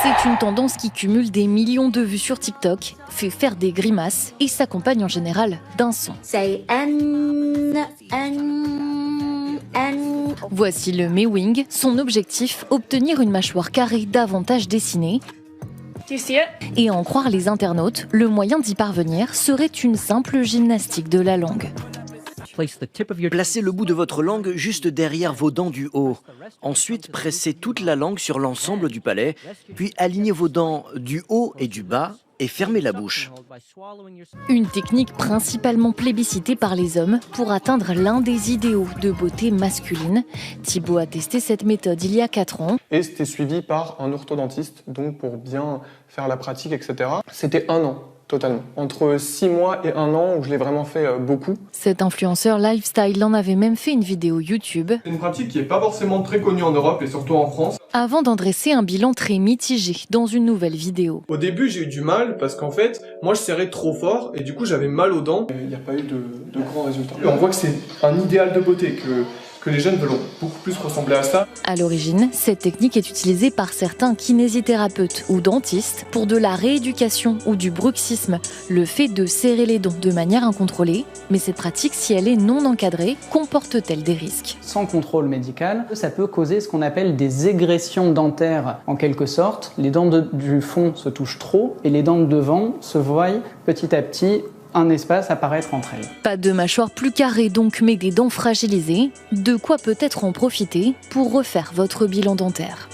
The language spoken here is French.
C'est une tendance qui cumule des millions de vues sur TikTok, fait faire des grimaces et s'accompagne en général d'un son. Voici le Mewing. Son objectif, obtenir une mâchoire carrée davantage dessinée. Et à en croire les internautes, le moyen d'y parvenir serait une simple gymnastique de la langue. Placez le bout de votre langue juste derrière vos dents du haut. Ensuite, pressez toute la langue sur l'ensemble du palais, puis alignez vos dents du haut et du bas et fermez la bouche. Une technique principalement plébiscitée par les hommes pour atteindre l'un des idéaux de beauté masculine. Thibaut a testé cette méthode il y a 4 ans. Et c'était suivi par un orthodontiste, donc pour bien faire la pratique, etc. C'était 1 an. Totalement. Entre 6 mois et 1 an où je l'ai vraiment fait beaucoup. Cet influenceur lifestyle en avait même fait une vidéo YouTube. C'est une pratique qui n'est pas forcément très connue en Europe et surtout en France. Avant d'en dresser un bilan très mitigé dans une nouvelle vidéo. Au début, j'ai eu du mal parce qu'en fait, moi je serrais trop fort et du coup j'avais mal aux dents. Il n'y a pas eu de grands résultats. On voit que c'est un idéal de beauté, que les jeunes veulent beaucoup plus ressembler à ça. À l'origine, cette technique est utilisée par certains kinésithérapeutes ou dentistes pour de la rééducation ou du bruxisme, le fait de serrer les dents de manière incontrôlée. Mais cette pratique, si elle est non encadrée, comporte-t-elle des risques? Sans contrôle médical, ça peut causer ce qu'on appelle des égressions dentaires. En quelque sorte, les dents du fond se touchent trop et les dents de devant se voient petit à petit un espace apparaître entre elles. Pas de mâchoire plus carrée donc, mais des dents fragilisées. De quoi peut-être en profiter pour refaire votre bilan dentaire.